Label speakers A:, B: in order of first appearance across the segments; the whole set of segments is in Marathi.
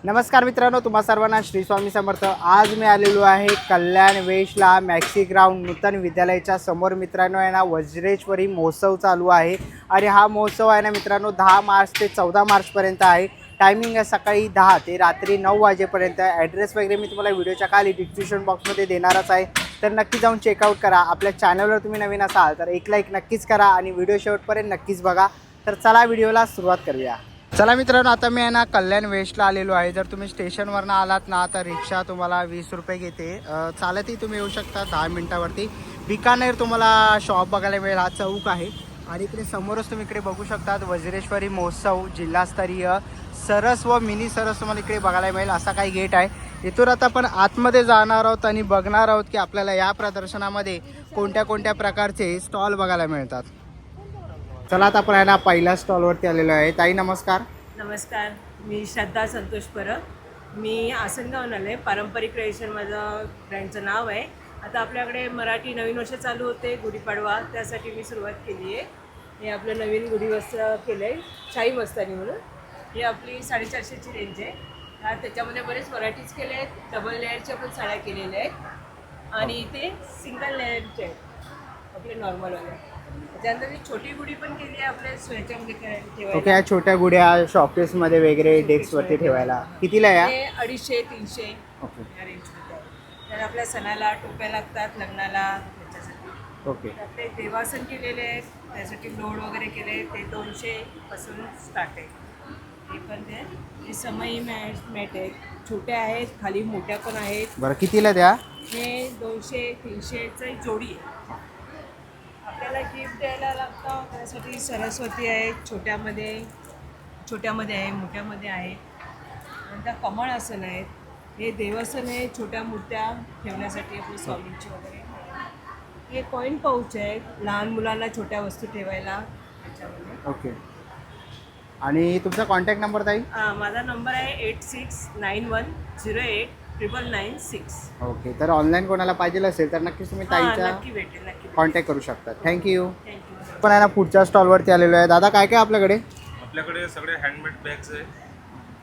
A: नमस्कार मित्रांनो, तुम्हा सर्वांना श्री स्वामी समर्थ। आज मी आलेलो आहे कल्याण वेशला मॅक्सी ग्राउंड नूतन विद्यालयाच्या समोर। मित्रांनो आहे ना, वज्रेश्वरी महोत्सव चालू आहे आणि हा महोत्सव आहे ना मित्रांनो 10 मार्च ते 14 मार्चपर्यंत आहे। टायमिंग आहे सकाळी 10 ते रात्री 9 वाजेपर्यंत। ॲड्रेस वगैरे मी तुम्हाला व्हिडिओच्या खाली डिस्क्रिप्शन बॉक्समध्ये देणारच आहे, तर नक्की जाऊन चेकआउट करा। आपल्या चॅनलवर तुम्ही नवीन असाल तर एक लाईक नक्कीच करा आणि व्हिडिओ शेवटपर्यंत नक्कीच बघा। तर चला व्हिडिओला सुरुवात करूया। चला मित्रांनो, आता मी आहे ना कल्याण वेस्टला आलेलो आहे। जर तुम्ही स्टेशनवरनं आलात ना तर रिक्षा तुम्हाला 20 रुपये घेते। चालतही तुम्ही येऊ शकता 10 मिनिटावरती। बिकानेर तुम्हाला शॉप बघायला मिळेल, हा चौक आहे। आणि इकडे समोरच तुम्ही इकडे बघू शकतात वज्रेश्वरी महोत्सव जिल्हास्तरीय सरस व मिनी सरस तुम्हाला इकडे बघायला मिळेल। असा काही गेट आहे। इथून आता आपण आतमध्ये जाणार आहोत आणि बघणार आहोत की आपल्याला या प्रदर्शनामध्ये कोणत्या कोणत्या प्रकारचे स्टॉल बघायला मिळतात। चला आता आपण आहे ना पहिल्या स्टॉलवरती आलेलो आहे। ताई नमस्कार।
B: नमस्कार, मी श्रद्धा संतोष परब। मी आसनगावून आले। पारंपरिक क्रिएशन माझं ब्रँडचं नाव आहे। आता आपल्याकडे मराठी नवीन वर्ष चालू होते, गुढीपाडवा, त्यासाठी मी सुरुवात केली आहे। हे आपलं नवीन गुढी वस्त्र केलं आहे शाही मस्तानी म्हणून। ही आपली 450ची रेंज आहे। त्याच्यामध्ये बरेच व्हरायटीज केले आहेत। डबल लेअरच्या पण साड्या केलेल्या आहेत आणि इथे सिंगल लेअरचे आहेत आपले नॉर्मलवाले। त्यानंतर ही छोटी गुढी पण केली आहे आपल्या ह्याच्यामध्ये ठेवायला।
A: ओके, या छोट्या गुड्या शॉकेसमध्ये वगैरे डेस्कवरती ठेवायला कितीला या?
B: हे 250-300
A: ओके
B: या रेंजमध्ये आहे। तर आपल्या सणाला टोप्या लागतात, लग्नाला, त्याच्यासाठी।
A: ओके
B: आपले देवासन केलेले आहेत, त्यासाठी लोड वगैरे केले, ते 200 पासून स्टार्ट आहे। हे पण हे समई मॅट आहेत, छोट्या आहेत, खाली मोठ्या पण आहेत।
A: बरं, कितीला द्या?
B: हे 200-300चं जोडी आहे। आपल्याला गिफ्ट द्यायला लागतं, त्यासाठी सरस्वती आहे, छोट्यामध्ये आहे, मोठ्यामध्ये आहे। नंतर कमळ आसन आहेत, हे देवासन आहे, छोट्या मूर्त्या ठेवण्यासाठी आपली स्वामींची वगैरे। हे कॉईन पाऊच आहेत, लहान मुलांना छोट्या वस्तू ठेवायला त्याच्यामध्ये।
A: ओके, आणि तुमचा कॉन्टॅक्ट नंबर ताई?
B: माझा नंबर आहे 8691089996।
A: ओके, तर ऑनलाईन कोणाला पाहिजे असेल तर नक्कीच तुम्ही ताईचा
B: नक्की भेटेल, नक्की
A: कॉन्टॅक्ट करू शकता। थँक्यू।
B: थँक्यू।
A: पण आहे ना पुढच्या स्टॉलवरती आलेलो आहे। दादा काय काय आपल्याकडे?
C: आपल्याकडे सगळे हँडमेड बॅग्स आहे,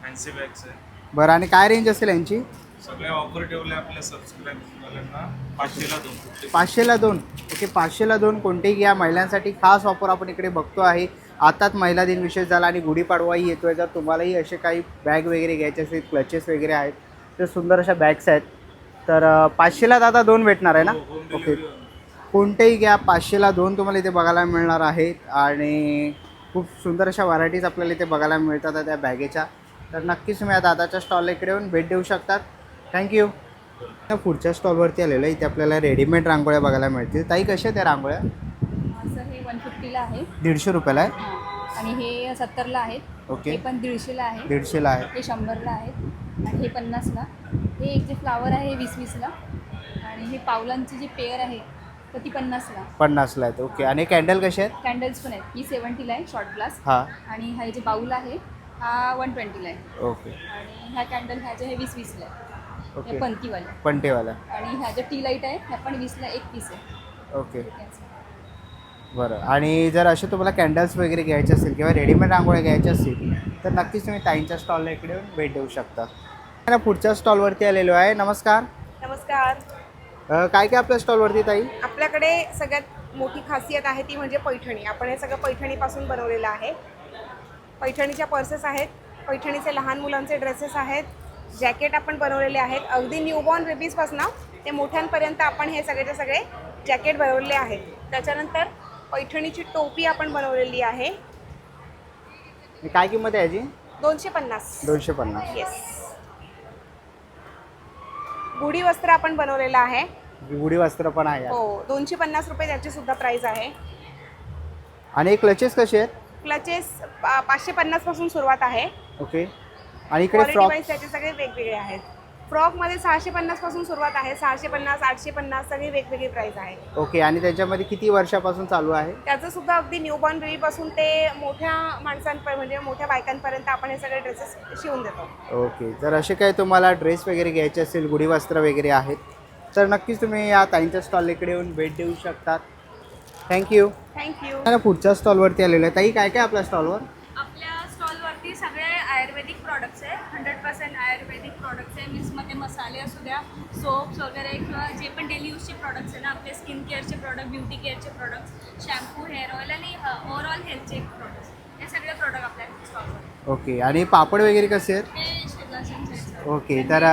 C: फॅन्सी बॅग्स आहे।
A: बरं, आणि काय रेंज असेल यांची?
C: सगळे ऑफर ठेवले आपल्या सबस्क्राईबर्सवाल्यांना 500ला 2।
A: 500ला 2। ओके, 500ला 2 कोणतेही घ्या। महिलांसाठी खास ऑफर आपण इकडे बघतो आहे। आताच महिला दिन विशेष झाला आणि गुढीपाडवाही येतो आहे। जर तुम्हालाही असे काही बॅग वगैरे घ्यायचे असेल, क्लचेस वगैरे आहेत, तर सुंदर अशा बॅग्स आहेत। तर 500ला दादा 2 भेटणार आहे ना? ओके, कोणतेही घ्या, 500ला 2 तुम्हाला इथे बघायला मिळणार आहेत। आणि खूप सुंदर अशा व्हरायटीज आपल्याला इथे बघायला मिळतात त्या बॅगेच्या। तर नक्कीच तुम्ही या दादाच्या स्टॉलला इकडे येऊन भेट देऊ शकतात। थँक्यू। पुढच्या स्टॉलवरती आलेलं आहे, इथे आपल्याला रेडीमेड रांगोळ्या बघायला मिळतील। ताई कशा आहेत त्या रांगोळ्या?
D: सर हे 150ला आहे।
A: 150 रुपयाला आहे?
D: हां, आणि हे 70ला आहेत।
A: ओके,
D: हे पण 150ला आहे।
A: 150ला आहे।
D: हे 100ला आहेत आणि हे 50ला। हे एक जे फ्लावर आहे हे 20-20ला आणि हे पावलांची जी पेअर आहे तर ती 50ला।
A: 50ला आहेत। ओके, आणि कॅन्डल कसे आहेत?
D: कॅन्डल्स पण आहेत, ही 70ला आहे शॉर्ट ग्लास।
A: हां,
D: आणि हा जे बाऊल आहे हा 120ला आहे।
A: ओके
D: आणि ह्या कॅन्डल ह्या ज्या हे 20-20ला आहे,
A: ओके,
D: हे पंतीवाल्या।
A: पंटेवाला।
D: आणि ह्या ज्या टी लाईट आहे ह्या पण 20ला एक पीस आहे।
A: ओके, बरं। आणि जर असे तुम्हाला कॅन्डल्स वगैरे घ्यायचे असतील किंवा रेडीमेड रांगोळ्या घ्यायच्या असतील तर नक्कीच तुम्ही ताईंच्या स्टॉलला इकडे येऊन भेट देऊ शकता। पुढच्या स्टॉलवरती आलेलो आहे। नमस्कार।
E: नमस्कार।
A: काय काय आपल्या स्टॉलवरती ताई?
E: आपल्याकडे सगळ्यात मोठी खासियत आहे ती म्हणजे पैठणी। आपण हे सगळं पैठणीपासून बनवलेलं आहे। पैठणीच्या पर्सेस आहेत, पैठणीचे लहान मुलांचे ड्रेसेस आहेत, जॅकेट आपण बनवलेले आहेत। अगदी न्यूबॉर्न बेबीजपासून ते मोठ्यांपर्यंत आपण हे सगळेचे सगळे जॅकेट बनवलेले आहेत। त्याच्यानंतर पैठणीची टोपी आपण बनवलेली आहे।
A: काय किंमत आहे याची?
E: 250।
A: 250।
E: येस। गुढी वस्त्र आपण बनवलेलं आहे।
A: गुढी वस्त्र पण आहे यात।
E: हो, 250 रुपये त्याची सुद्धा प्राईस आहे।
A: आणि क्लचेस कसे आहेत?
E: क्लचेस 550 पासून सुरुवात आहे।
A: ओके, आणि इकडे
E: क्वालिटी
A: फ्रॉक?
E: वाईज त्याचे सगळे वेगवेगळे आहेत। फ्रॉकमध्ये 650 पासून सुरुवात आहे, 650, 850 सगळी वेगवेगळी प्राईस आहे।
A: ओके, आणि त्याच्यामध्ये किती वर्षापासून चालू आहे?
E: त्याचं सुद्धा अगदी न्यूबॉर्न बेबीपासून ते मोठ्या माणसांपर्यंत म्हणजे मोठ्या बायकांपर्यंत आपण हे सगळे ड्रेसेस शिवून देतो।
A: ओके, जर असे काही तुम्हाला ड्रेस वगैरे घ्यायचे असेल, गुढी वस्त्र वगैरे आहेत, तर नक्कीच तुम्ही या ताईंच्या स्टॉल इकडे येऊन भेट देऊ शकतात। थँक्यू।
E: थँक्यू।
A: पुढच्या स्टॉलवरती आलेलं आहे। ताई काय काय आपल्या स्टॉलवर?
F: आपल्या स्टॉलवरती सगळे आयुर्वेदिक
D: आयुर्वेदिक प्रॉडक्ट्स आहे 100% आयुर्वेदिक प्रॉडक्ट्स आहे मीन्समध्ये मसाले असू द्या सोप्स वगैरे किंवा जे पण डेली यूजचे प्रॉडक्ट्स आहे ना आपले स्किन केअरचे प्रॉडक्ट ब्युटी केअरचे प्रॉडक्ट्स शॅम्पू हेअर ऑइल आणि ओव्हरऑल हेल्थचे प्रॉडक्ट्स हे सगळे प्रॉडक्ट आपल्या स्टॉकवर
A: ओके. आणि पापड वगैरे कसे आहेत?
D: हे शेजारचे
A: ओके. तर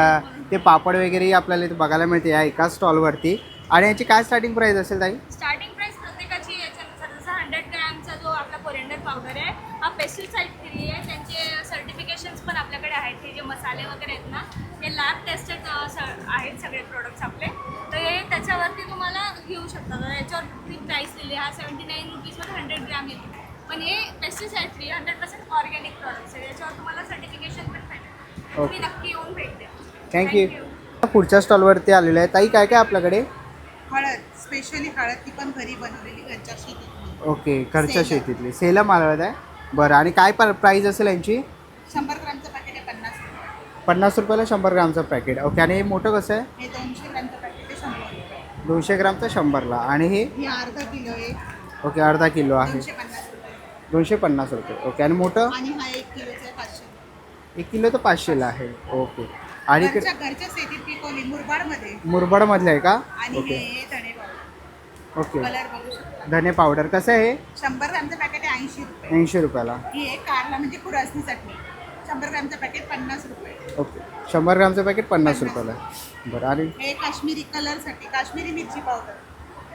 A: ते पापड वगैरे आपल्याला इथे बघायला मिळते या एकाच स्टॉलवरती. आणि याची काय स्टार्टिंग प्राईस असेल ताई?
D: स्टार्टिंग प्राइस प्रत्येकाची याच्यानुसार जसं 100 ग्रॅमचा जो आपला कोरिएंडर पावडर आहे हा पेस्टिसाइड फ्री आहे. त्यांचे सर्टिफिकेशन्स पण आपल्याकडे आहेत. हे जे मसाले वगैरे आहेत ना हे लॅब टेस्टेड आहेत सगळे प्रोडक्ट्स आपले. तर हे त्याच्यावरती तुम्हाला घेऊ शकता. तर याच्यावरती प्राईस लिहिली हा 79 रुपीजमध्ये 100 ग्रॅम येतो. पण हे पेस्टिसाइड फ्री 100% ऑर्गॅनिक प्रोडक्ट्स आहे. याच्यावर तुम्हाला सर्टिफिकेशन पण भेटेल. तुम्ही नक्की येऊन भेट द्या.
A: थँक्यू. पुढच्या स्टॉलवरती आलेलं आहे. ताई काय काय आपल्याकडे?
F: हळद स्पेशली हळद ती पण घरी बनवलेली घरच्या शेतीतली
A: ओके. घरच्या शेतीतली सेलम आलेलं आहे. बरं. आणि काय प्राईस असेल यांची?
F: 100 ग्रामचं पॅकेट आहे 50 रुपये.
A: 50 रुपयाला 100 ग्रामचं पॅकेट. ओके. आणि हे मोठं कसं आहे?
F: हे 200 ग्रामचं पॅकेट आहे 100 रुपये.
A: 200 ग्रामचं 100ला. आणि हे?
F: हे अर्धा किलो आहे
A: ओके. अर्धा किलो आहे
F: 250 रुपये.
A: 250 रुपये. ओके. आणि मोठं?
F: आणि हा 1 किलोचा आहे 500.
A: 1 किलो तर 500ला आहे. ओके. आणि इकडे
F: घरच्या शेतीत पिकवली मुरबाडमध्ये.
A: मुरबाडमधलं आहे का?
F: आणि
A: ओके.
F: हे धणे पावडर
A: ओके.
F: कलर बघू शकता.
A: धने पावडर कसं आहे?
F: 100 ग्रामचं पॅकेट आहे 80 रुपये.
A: 80 रुपयाला.
F: ही एक कारला म्हणजे खुरासणी चटणी 100 ग्रामचं पॅकेट 50 रुपये.
A: ओके. 100 ग्रामचं पॅकेट 50 रुपयाला. बरं. आणि
F: हे काश्मीरी कलरसाठी काश्मीरी मिरची पावडर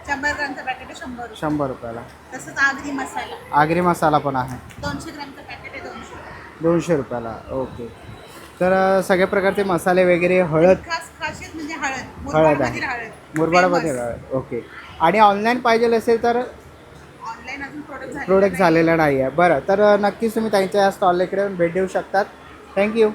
F: 100 ग्रामचं पॅकेट आहे 100 रुपये.
A: 100 रुपयाला.
F: तसंच आगरी मसाला
A: आगरी मसाला पण आहे
F: 200 ग्रामचं पॅकेट आहे 200 रुपये.
A: 200 रुपयाला. ओके. तर सगळ्या प्रकारचे मसाले वगैरे हळद
F: खासियत म्हणजे हळद
A: हळद
F: मुरबाडमधील
A: आहे.
F: हळद
A: मुरबाडमध्ये हळद. ओके. आणि ऑनलाईन पाहिजे असेल तर
F: ऑनलाईन अजून
A: प्रोडक्ट झालेलं नाही आहे. बरं. तर नक्कीच तुम्ही त्यांच्या या स्टॉलकडे येऊन भेट देऊ शकतात. थँक्यू.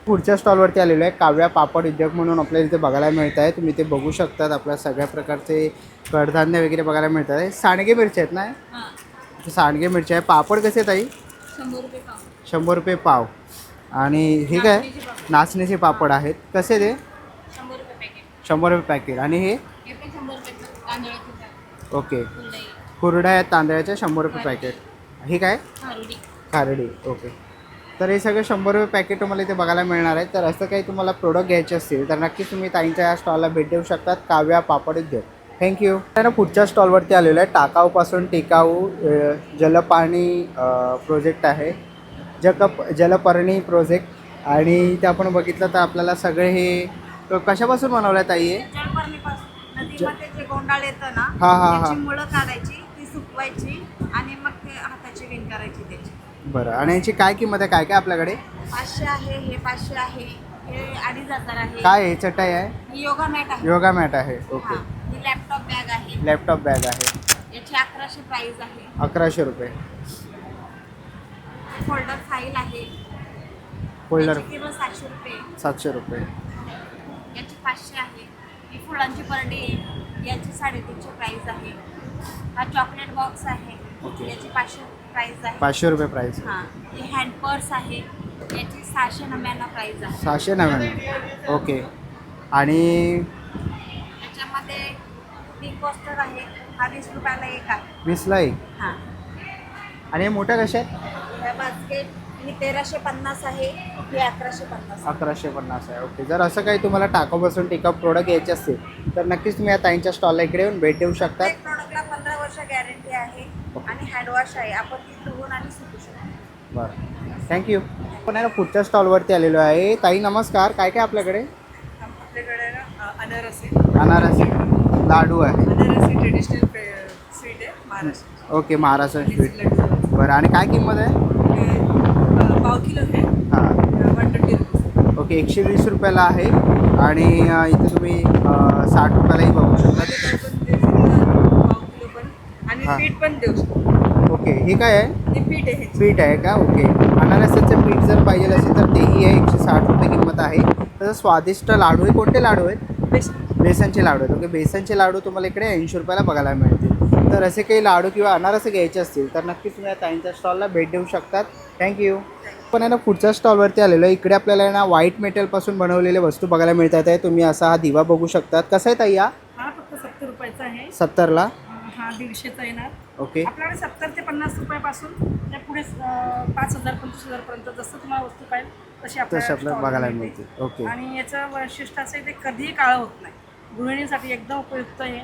A: पुढच्या स्टॉलवरती आलेलो आहे काव्या पापड उद्योग म्हणून आपल्याला इथे बघायला मिळत आहे. तुम्ही ते बघू शकतात. आपल्या सगळ्या प्रकारचे कडधान्य वगैरे बघायला मिळतात आहे. सांडगे मिरची आहेत ना?
D: हां
A: सांडगे मिरची आहे. पापड कसे ताई?
D: 100 रुपये पाव.
A: 100 रुपये पाव. आणि हे काय? नाचणीचे पापड आहेत. कसे ते?
D: 100 रुपये पॅकेट.
A: 100 रुपये पॅकेट. आणि हे?
D: हे पण 100 रुपये तांदळाचे पॅकेट.
A: ओके.
D: कुरडई
A: कुरड्या आहेत तांदळाच्या 100 रुपये पॅकेट. हे काय?
D: खारुडी.
A: खारडी. ओके. तर हे सगळे 100 रुपये पॅकेट तुम्हाला इथे बघायला मिळणार आहे. तर असं काही तुम्हाला प्रोडक्ट घ्यायचे असतील तर नक्कीच तुम्ही ताईंच्या या स्टॉलला भेट देऊ शकतात. काव्या पापड उद्योग. थँक्यू. तर पुढच्या स्टॉलवरती आलेलो आहे टाकाऊपासून टिकाऊ जलपाणी प्रोजेक्ट आहे. जलपर्णी प्रोजेक्ट. आणि इथे आपण बघितलं तर आपल्याला सगळे हे कशापासून बनवलं आहे ताई? हे
G: जलपर्णीपासून नदीमध्ये जे गोंडाळ येतं ना
A: हां हां हां.
G: त्याची मुळं काढायची ती सुकवायची आणि मग ते हाताची विण करायची त्याची.
A: बरं. आणि याची काय किंमत आहे? काय काय आपल्याकडे?
G: 500 आहे, हे 500 आहे, हे 2500 आहे.
A: काय आहे? चटाई आहे?
G: ही योगा मॅट आहे.
A: योगा मॅट आहे. ओके.
G: हां, ही लॅपटॉप बॅग आहे.
A: लॅपटॉप बॅग आहे.
G: याची 1100 प्राइस आहे.
A: 1100 रुपये.
G: फोल्डर फाईल आहे.
A: फोल्डर
G: याची किंमत 700 रुपये.
A: 700 रुपये.
G: याची 500 आहे. ही फुलांची परडी आहे. याची 350 प्राइस आहे. हा चॉकलेट बॉक्स आहे.
A: ओके.
G: याची 500 प्राइस आहे.
A: 500 रुपये प्राईस.
G: हां, ही हँड पर्स आहे. याची 699 प्राइस आहे.
A: 699. ओके. आणि
G: याच्यामध्ये बिग पोस्टर आहे. हा 20 रुपयाला एक आहे.
A: 20ला एक.
G: हां,
A: आणि हे मोठ्या कशा आहेत?
G: या बास्केट ही 1350 आहे. ही 1150 आहे.
A: 1150 आहे. ओके. जर असं काही तुम्हाला टाकाऊपासून टिकाऊ प्रोडक्ट घ्यायचे असतील तर नक्कीच तुम्ही या ताईंच्या स्टॉलला इकडे येऊन भेट देऊ शकता.
G: प्रत्येक प्रॉडक्टला 15 वर्ष गॅरंटी आहे आणि हँडवॉश आहे. आपण ती धुवून आणि सुकू शकतो.
A: बरं. थँक्यू. पण आहे ना पुढच्या स्टॉलवरती आलेलो आहे. ताई नमस्कार. काय काय आपल्याकडे?
B: आपल्याकडे ना अनारसी
A: अनारसी लाडू आहे.
B: अनारसी ट्रेडिशनल स्वीट आहे महाराष्ट्र.
A: ओके. महाराष्ट्र स्वीट.
B: लड्डू
A: बरं. आणि काय किंमत आहे?
B: हे पाव किलो आहे
A: हां.
B: 120 रुपीज.
A: ओके. 120 रुपयाला आहे. आणि इथे तुम्ही 60 रुपयालाही बघू शकता.
B: पण देऊ शकता, पाव किलो पण आणि
A: हां.
B: पीठ पण देऊ शकतो.
A: ओके. हे काय आहे?
B: हे पीठ आहे ह्याची.
A: पीठ आहे का? ओके. अनारसाचं पीठ जर पाहिजे असेल तर तेही आहे. 160 रुपये किंमत आहे. तसं स्वादिष्ट लाडू आहे. कोणते लाडू आहेत? बेसनचे लाडू आहेत. ओके. बेसनचे लाडू तुम्हाला इकडे 80 रुपयाला बघायला मिळतील. तर असे काही लाडू किंवा अनारसे घ्यायचे असतील तर नक्कीच तुम्ही या ताईंच्या स्टॉलला भेट देऊ शकतात. थँक्यू. पण आहे ना पुढच्या स्टॉलवरती आलेलो आहे. इकडे आपल्याला आहे ना व्हाईट मेटलपासून बनवलेले वस्तू बघायला मिळतात आहे. तुम्ही असा हा दिवा बघू शकतात. कसा आहे ताई?
B: हा फक्त 70 रुपयाचा आहे.
A: 70ला.
F: हा 150चा येणार.
A: ओके.
F: आपल्याकडे 70 ते 50 रुपयापासून ते पुढे 5,000 25,000 पर्यंत जसं तुम्हाला वस्तू पाहिजे तशी
A: तसे
F: आपल्याला
A: आपल्याला
F: stall
A: बघायला
F: मिळते.
A: मिळते. ओके.
F: आणि याचं वैशिष्ट्य असं आहे ते कधीही काळं होत नाही. गृहिणीसाठी एकदम उपयुक्त आहे.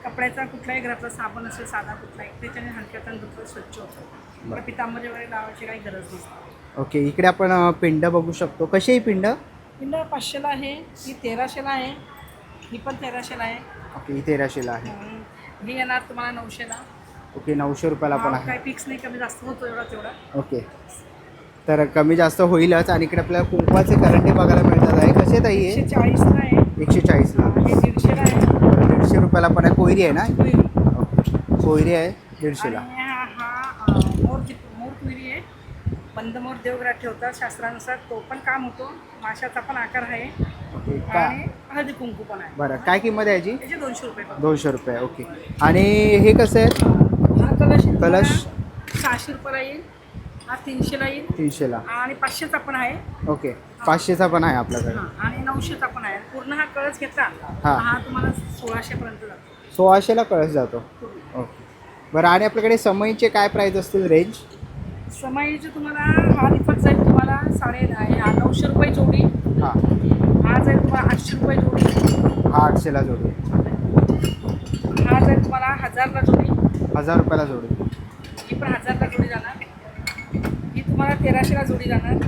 F: कपड्याचा कुठल्याही घरातला साबण असेल साधा कुठलाही त्याच्याने हलक्यातून धुतलं स्वच्छ होतं. मला पितांबरी वगैरे लावायची काही गरज नसते.
A: ओके. इकडे आपण पिंड बघू शकतो. कशी आहे पिंड?
F: पिंड 500ला आहे, ही 1300ला आहे, ही पण 1300ला आहे.
A: ओके. ही 1300ला आहे.
F: ही येणार तुम्हाला 900ला.
A: ओके. 900 रुपयाला पण आहे.
F: काही फिक्स नाही, कमी जास्त होतो एवढा तेवढा.
A: ओके. तर कमी जास्त होईलच. आणि इकडे आपल्याला कुंकवाचे करंटे बघायला मिळतात आहे. कसे ताई आहे?
F: 140ला आहे,
A: 140ला.
F: हे 150ला आहे.
A: 150 रुपयाला पण आहे. कोयरी आहे ना? ओके. कोयरी आहे 150ला.
F: आणि हा मोर तुरी आहे. बंद मोर देवघरात ठेवतात शास्त्रानुसार, तो पण काम होतो. माशाचा पण आकार आहे
A: ओके. का
F: आणि हळदी कुंकू पण आहे.
A: बरं, काय किंमत आहे याची?
F: त्याचे 200 रुपये फक्त.
A: 200 रुपये. ओके. आणि हे कसं आहे?
F: हा कलश
A: कलश?
F: 600 रुपयाला येईल, हा 300ला येईल
A: 300ला.
F: आणि 500चा पण आहे.
A: ओके. 500चा पण आहे आपल्याकडे.
F: हा, आणि 900चा पण आहे. पूर्ण हा कळस घेतला
A: हा.
F: हा तुम्हाला 1600 पर्यंत जातो.
A: 1600ला कळस जातो. ओके. बरं, आणि आपल्याकडे समईचे काय प्राईस असतील रेंज?
F: समाईचे तुम्हाला हा रिफत जाईल तुम्हाला 900 रुपये जोडी.
A: हां.
F: हा जाईल तुम्हाला 800 रुपये जोडी.
A: हा 800ला जोडी.
F: हा जाईल तुम्हाला 1000ला जोडी.
A: 1000 रुपयाला जोडी.
F: ही पण 1000ला जोडी जाणार. ही तुम्हाला 1300ला जोडी जाणार.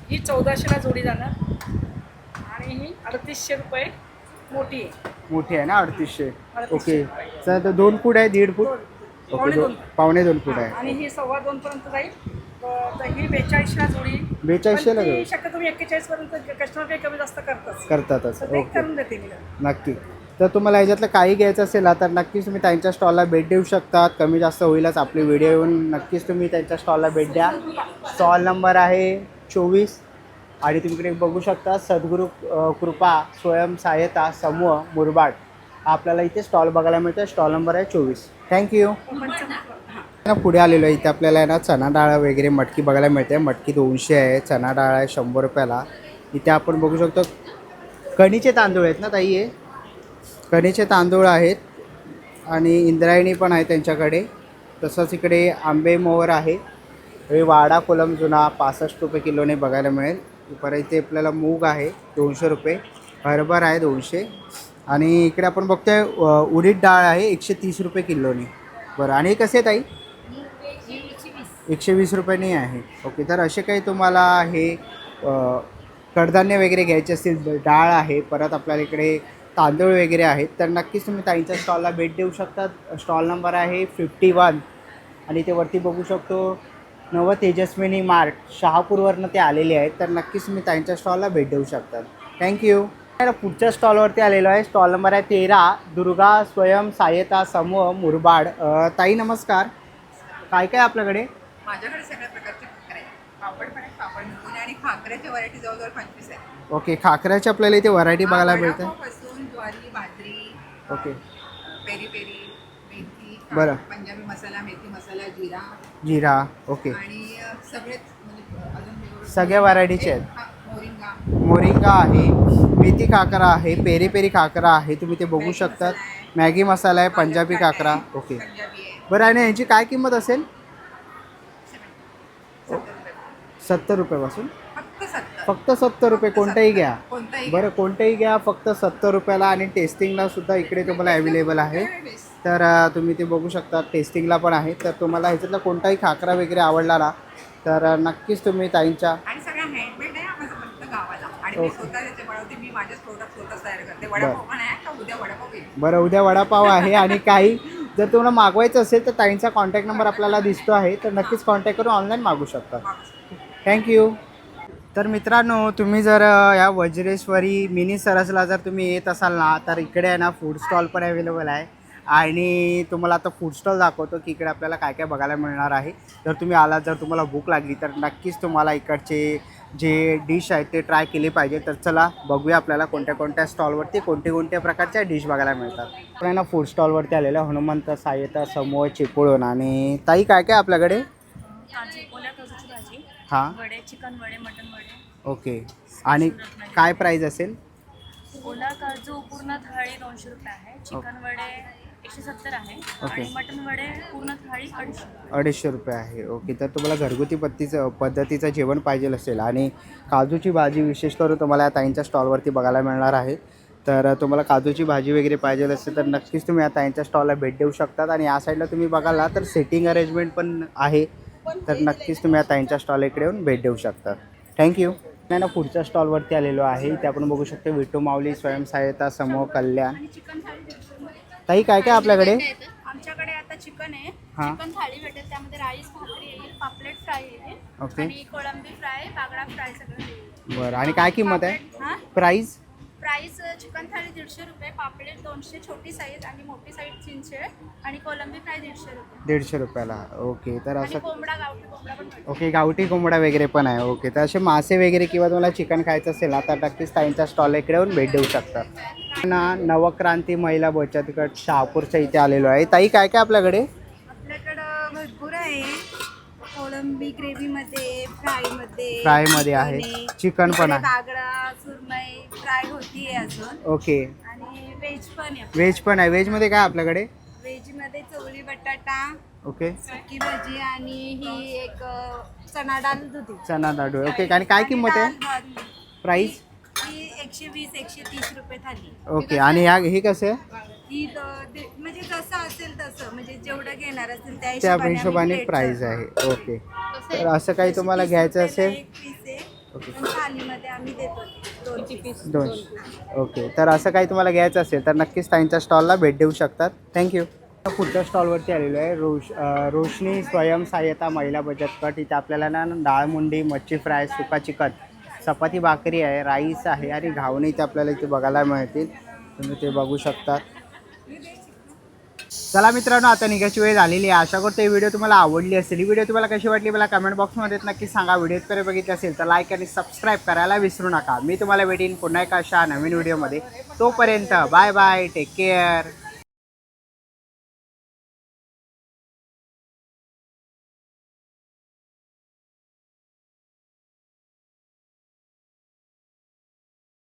F: ही 1400ला जोडी जाणार. आणि ही 3800 रुपये मोठी आहे.
A: मोठी आहे ना 3800.
F: 3800
A: ओके.
F: रुपये.
A: तर 2 फूट आहे, 1.5 फूट? ओके.
F: पावणे 2
A: पावणे 2 फूट आहे.
F: आणि ही 2.25 पर्यंत जाईल. तर ही 42ला जोडी.
A: 42ला
F: पण ती
A: जोडी.
F: शक्यतो तुम्ही 41 पर्यंत कस्टमर काही कमी जास्त करतात.
A: करतातच.
F: तर ते
A: ओके.
F: करून देते मी.
A: नक्की. तर तुम्हाला ह्याच्यातलं काही घ्यायचं असेल ना तर नक्कीच तुम्ही त्यांच्या स्टॉलला भेट देऊ शकतात. कमी जास्त होईलच. आपली व्हिडिओ येऊन नक्कीच तुम्ही त्यांच्या स्टॉलला भेट द्या. स्टॉल नंबर आहे 24. आणि तुम्ही इकडे बघू शकता सद्गुरू कृपा स्वयंसहायता समूह मुरबाड. आपल्याला इथे स्टॉल बघायला मिळतं. स्टॉल नंबर आहे 24. थँक्यू. पुढे आलेलो आहे. इथे आपल्याला आहे ना चणा डाळ वगैरे मटकी बघायला मिळते. मटकी 200 आहे, चणा डाळ आहे 100 रुपयाला. इथे आपण बघू शकतो कणीचे तांदूळ आहेत ना ताई? हे कणीचे तांदूळ आहेत. आणि इंद्रायणी पण आहे त्यांच्याकडे. तसंच इकडे आंबे मोहर आहे. हे वाडा कोलम जुना 65 रुपये किलोने बघायला मिळेल. परत इथे आपल्याला मूग आहे 200 रुपये. हरभर आहे 200. आणि इकडे आपण बघतोय उडीद डाळ आहे 130 रुपये किलोने. बरं, आणि हे कसे ताई? 120 रुपयाने आहे. ओके. तर असे काही तुम्हाला हे कडधान्य वगैरे घ्यायचे असतील, डाळ आहे, परत आपल्याला इकडे तांदूळ वगैरे आहेत, तर नक्कीच तुम्ही ताईंच्या स्टॉलला भेट देऊ शकतात. स्टॉल नंबर आहे 51. आणि ते वरती बघू शकतो नव तेजस्विनी मार्ट शहापूरवरनं ते आलेले आहेत. तर नक्कीच तुम्ही ताईंच्या स्टॉलला भेट देऊ शकतात. थँक्यू. पुढच्या स्टॉलवरती आलेलो आहे. स्टॉल नंबर आहे 13. दुर्गा स्वयंसहायता समूह मुरबाड. ताई नमस्कार. काय काय आपल्याकडे?
H: माझ्याकडे सगळ्या प्रकारचे खाकरे आहेत. पापड पण आहेत, पापड मिळून, आणि खाकऱ्याच्या व्हरायटी जवळजवळ 25 आहेत.
A: ओके. खाकऱ्याची आपल्याला इथे व्हरायटी बघायला मिळते.
H: वडापावपासून ज्वारी, बाजरी,
A: ओके.
H: पेरी पेरी, मेथी,
A: बरं.
H: पंजाबी मसाला, मेथी मसाला, जिरा,
A: जिरा. ओके.
H: आणि सगळेच म्हणजे अजून वेगवेगळे
A: सगळ्या व्हरायटीचे आहेत.
H: मोरिंगा,
A: मोरिंगा आहे, मेथी काकरा आहे, पेरी पेरी काकरा आहे. तुम्ही ते बघू शकतात. मॅगी मसाला आहे, पंजाबी काकरा. ओके.
H: पंजाबी आहे.
A: बरं, आणि यांची काय किंमत असेल?
H: 70 रुपये.
A: 70 रुपयापासून?
H: फक्त 70.
A: फक्त 70 रुपये. कोणताही घ्या.
H: कोणताही
A: बरं, कोणतेही घ्या, फक्त 70 रुपयाला. आणि टेस्टिंगला सुद्धा इकडे तुम्हाला अवेलेबल आहे. तर तुम्ही ते बघू शकता. टेस्टिंगला पण आहे. तर तुम्हाला ह्याच्यातला कोणताही खाकरा वगैरे आवडला ना तर नक्कीच तुम्ही ताईंच्या.
H: आणि सगळं हँडमेड आहे माझं फक्त गावाला. आणि मी स्वतः त्याचे बनवते. मी माझेच प्रोडक्ट स्वतःच तयार करते. वडापाव पण आहे का? उद्या वडापाव येईल.
A: बरं, उद्या वडापाव आहे. आणि काही जर तुम्हाला मागवायचं असेल तर ताईंचा कॉन्टॅक्ट नंबर आपल्याला दिसतो आहे. तर नक्कीच कॉन्टॅक्ट करून ऑनलाईन मागू शकता. थँक्यू. तर मित्रांनो, तुम्ही जर या वज्रेश्वरी मिनी सरसला जर तुम्ही येत असाल ना तर इकडे आहे ना फूड स्टॉल पण अवेलेबल आहे. आणि तुम्हाला आता फूड स्टॉल दाखवतो की इकडे आपल्याला काय काय बघायला मिळणार आहे. जर तुम्ही आलात, जर तुम्हाला भूक लागली तर नक्कीच तुम्हाला इकडचे जे डिश आहेत ते ट्राय केले पाहिजे. तर चला बघूया आपल्याला कोणत्या कोणत्या स्टॉलवरती कोणत्या प्रकारच्या डिश बघायला मिळतात. आपण ना फूड स्टॉलवरती आलेलं हनुमंत सहायता समूह चिपळूण. आणि ताई काय काय आपल्याकडे?
D: ओल्या काजूची भाजी,
A: हां.
D: वडे, चिकन वडे, मटन वडे.
A: ओके. आणि काय प्राईज असेल?
D: ओला काजू पूर्ण थाळी 200 रुपये आहे. चिकन वडे
G: 170 आहे
A: ओके.
G: आणि मटन वडे पूर्ण थाळी 250.
A: 250 रुपये आहे. ओके, तर तुम्हाला घरगुती पद्धतीचं जेवण पाहिजे असेल आणि काजूची भाजी विशेष करून तुम्हाला या ताईंच्या स्टॉलवरती बघायला मिळणार आहे. तर तुम्हाला काजूची भाजी वगैरे पाहिजे असेल तर नक्कीच तुम्ही या ताईंच्या स्टॉलला भेट देऊ शकतात. आणि या साईडला तुम्ही बघाला तर सिटिंग अरेंजमेंट पण आहे, तर नक्कीच तुम्ही या ताईंच्या स्टॉल इकडे येऊन भेट देऊ शकता. थँक्यू. नाही ना, पुढच्या स्टॉलवरती आलेलो आहे. इथे आपण बघू शकतो विठू माऊली स्वयंसहायता समूह कल्याण.
G: चिकन थाळी 150.
A: ताई काय काय आपल्याकडे?
G: आमच्याकडे आता चिकन आहे.
A: हां.
G: चिकन थाळी भेटेल, त्यामध्ये राईस भाकरी येईल, पापलेट फ्राय येईल
A: ओके.
G: आणि कोळंबी फ्राय, बागडा फ्राय सगळं येईल.
A: बरं, आणि काय किंमत आहे?
G: हां,
A: प्राईस?
G: प्राईस चिकन थाळी 150 रुपये, पापलेट 200 छोटी साईज आणि मोठी साईज 300 आणि कोलंबी फ्राय 150 रुपये
A: 150 रुपयाला. ओके, तर
G: आणि
A: असं
G: कोंबडा गावठी कोंबडा पण भेटेल.
A: ओके, गावठी कोंबडा वगैरे पण आहे. ओके, तर असे मासे वगैरे किंवा तुम्हाला चिकन खायचं असेल आता नक्कीच ताईंच्या स्टॉल इकडे येऊन भेट देऊ शकता. ना नवक्रांती महिला बचत गट शहापूरच्या इथे आलेलो आहे. ताई काय काय आपल्याकडे?
E: आपल्याकडं भरपूर आहे. कोळंबी ग्रेव्हीमध्ये,
A: फ्रायमध्ये आहे, चिकन पण आहे.
E: बागडा सुरमई फ्राय होती आहे अजून,
A: ओके,
E: आणि व्हेज पण आहे.
A: व्हेज पण आहे. व्हेजमध्ये काय आपल्याकडे?
E: व्हेजमध्ये चवळी बटाटा,
A: ओके,
E: सुकी भाजी आणि ही एक चणा डाळ दुधी.
A: चना दाडू. ओके, आणि काय किंमत आहे? प्राईस?
E: ही 120-130 रुपये थाली.
A: ओके, आणि हे कसं आहे?
E: ही म्हणजे जसं असेल तसं, म्हणजे जेवढं घेणार असेल त्या
A: त्या
E: हिशोबाने
A: हिशोबाने
E: आम्ही
A: प्राईस
E: plate
A: आहे. ओके, तर असं काही तुम्हाला
E: 30
A: घ्यायचं
E: रुपयाला
A: असेल?
E: एक piece आहे.
A: ओके.
E: पण थालीमध्ये आम्ही देतो 2 पीस.
A: 200. ओके, तर असं काही तुम्हाला घ्यायचं असेल तर नक्कीच ताईंच्या स्टॉलला भेट देऊ शकतात. थँक्यू. पुढच्या स्टॉलवरती आलेलो आहे रोशनी स्वयंसहायता महिला बचत गट. इथे आपल्याला ना डाळ मुंडी, मच्छी फ्राय, सुका चिकन, चपाती भाकरी आहे, राईस आहे आणि घावणे इथे आपल्याला इथे बघायला मिळतील. तुम्ही ते बघू शकता. चला मित्रांनो, आता निघायची वेळ झालेली आहे. आशा करतो ही व्हिडिओ तुम्हाला आवडली असेल. ही व्हिडिओ तुम्हाला कशी वाटली मला कमेंट बॉक्समध्ये नक्की सांगा. व्हिडिओ इथपर्यंत बघितली असेल तर लाईक आणि सबस्क्राईब करायला विसरू नका. मी तुम्हाला भेटेन पुन्हा एका अशा नवीन व्हिडिओमध्ये. तोपर्यंत बाय बाय, टेक केअर.